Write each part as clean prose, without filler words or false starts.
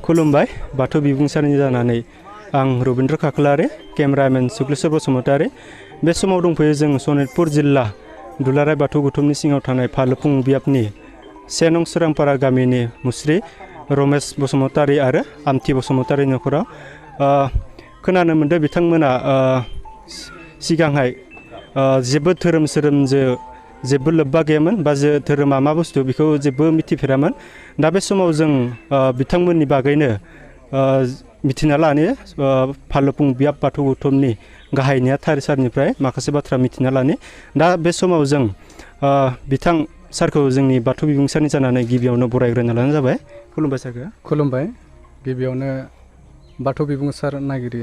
खुलुमबाय बाथौ बिबुंसारनि जानानै आं रबिन्द्र खाख्लारि केमेरामेन सुक्लेश्वर बसुमतारी बे समाव दंफैयो जों सनितपुर जिल्ला दुलाराय बाथौ गौथुमनि सिङाव थानाय फालोफुं बियाबनि 1 नं सोरांपारा गामिनि मुस्रि रमेश बसुमतारी आरो आमथि बसुमतारी नख'राव खोनानो मोनदों बिथांमोना सिगांहाय जेबो धोरोम सोरोमजों जेबो लोब्बा गैयामोन बा धोरोमा मा बुस्थु बेखौ जेबो मिथिफेरामोन दा बे समाव जों बिथांमोननि बागैनो मिथिना लानो फालोफुं बियाब बाथौ गौथुमनि गाहाय नेहाथारि सारनिफ्राय माखासे बाथ्रा मिथिना लानो दा बे समाव जों बिथां सारखौ जोंनि बाथौ बिबुंसारनि जानानै गिबियावनो बरायग्रोना लानाय जाबाय। खुलुमबाय सारखौ। खुलुमबाय। गिबियावनो बाथौ बिबुंसार नागिरि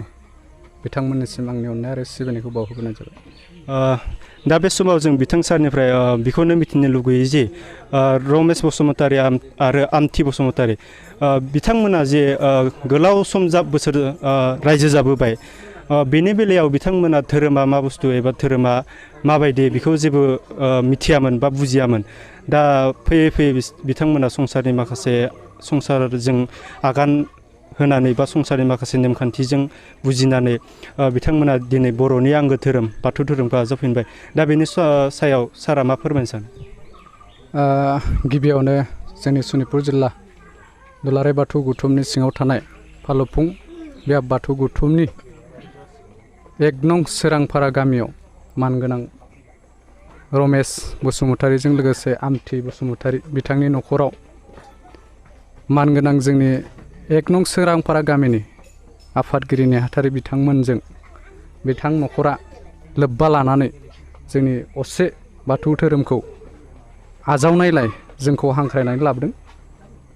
बिथांमोननिसिम आंनि अननाय आरो सिबिनायखौ बावहरग्रोनाय जाबाय। दा बे समाव जों बिथां सारनिफ्राय बेखौनो मिथिनो लुगैयो जे रमेश बसुमतारी आरो आमथि बसुमतारी बिथांमोना जे गोलाव सम बोसोर रायजो जाबोबाय बेनि बेलायाव बिथांमोना धोरोमा मा बुस्थु एबा धोरोमा माबायदि बेखौ जेबो मिथियामोन बा बुजियामोन दा फैयै फैयै बिथांमोना संसारनि माखासे संसारजों आगान होनानै बा संसारनि माखासे नेमखान्थिजों बुजिनानै बिथांमोना दिनै बर'नि आंगो धोरोम बाथौ धोरोमखौ आजावफिनबाय दा बेनि सायाव सारा मा फोरमायनो सानो? गिबियावनो जोंनि सनितपुर जिल्ला दुलाराय बाथौ गौथुमनि सिङाव थानाय फालोफुं बियाब बाथौ गौथुमनि 1 नं सोरांपारा गामियाव मानगोनां रमेश बसुमतारीजों लोगोसे आमथि बसुमतारी बिथांनि नख'राव मानगोनां जोंनि 1 नं सोरांपारा गामिनि आफादगिरि नेहाथारि बिथांमोनजों बिथां नख'रा लोब्बा लानानै जोंनि असे बाथौ धोरोमखौ आजावनायलाय जोंखौ हांख्रायनानै लाबोदों।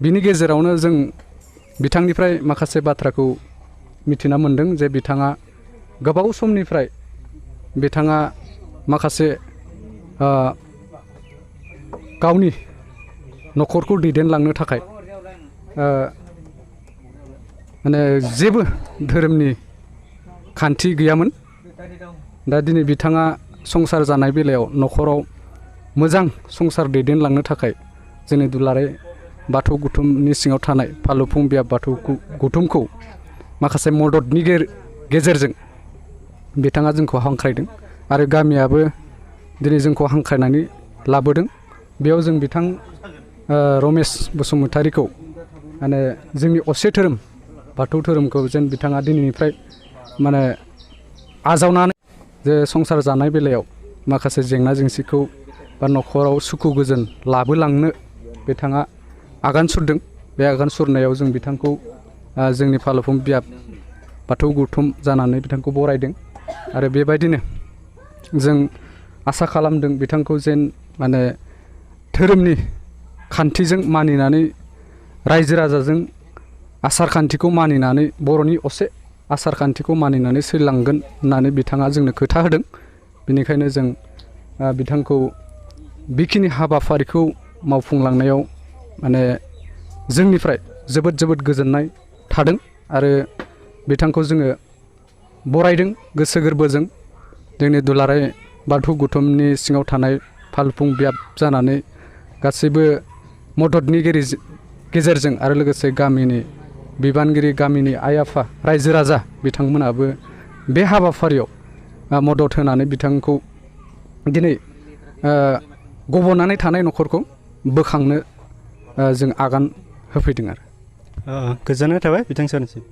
बिनि गेजेरावनो जों बिथांनिफ्राय माखासे बाथ्राखौ मिथिना मोन्दों जे बिथाङा गोबाव समनिफ्राय बिथाङा माखासे गावनि नख'रखौ दैदेनलांनो थाखाय माने जेबो धोरोमनि खान्थि गैयामोन। दा दिनै बिथाङा संसार जानाय बेलायाव नख'राव मोजां संसार दैदेनलांनो थाखाय जोंनि दुलाराय बाथौ गौथुमनि सिङाव थानाय फालोफुं बियाब बाथौ गौथुमखौ माखासे मददनि गेजेरजों बिथाङा जोंखौ हांख्रायदों आरो गामियाबो दिनै जोंखौ हांख्रायनानै लाबोदों। बेयाव जों बिथां रमेश बसुमतारीखौ माने जोंनि असे धोरोम बाथौ धोरोमखौ जेन बिथाङा दिनैनिफ्राय माने आजावनानै जे संसार जानाय बेलायाव माखासे जेंना जेंसिखौ बा नख'राव सुखु गोजोन लाबोलांनो बिथाङा आगान सुरदों। बे आगान सुरनायाव जों बिथांखौ जोंनि फालोफुं बियाब बाथौ गौथुम जानानै बिथांखौ बरायदों आरो बेबायदिनो जों आसा खालामदों बिथांखौ जेन माने धोरोमनि खान्थिजों मानिनानै रायजो राजाजों आसार खान्थिखौ मानिनानै बर'नि असे आसार खान्थिखौ मानिनानै सोलिलांगोन होननानै बिथाङा जोंनो खोथा होदों। बेनिखायनो जों बिथांखौ बेखिनि हाबाफारिखौ मावफुंलांनायाव माने जोंनिफ्राय जोबोद गोजोननाय थादों आरो बिथांखौ जोङो बरायदों गोसो गोरबोजों। जोंनि दुलाराय बाथौ गौथुमनि सिङाव थानाय फालफुं बियाब जानानै गासैबो मददनि गेजेरजों आरो लोगोसे गामिनि बिबानगिरि, गामिनि आइ आफा, रायजो राजा बिथांमोनाबो बे हाबाफारियाव मदद होनानै बिथांखौ दिनै गब'नानै थानाय न'खरखौ बोखांनो जों आगान होफैदों आरो। गोजोननाय थाबाय बिथां सारनिसिम।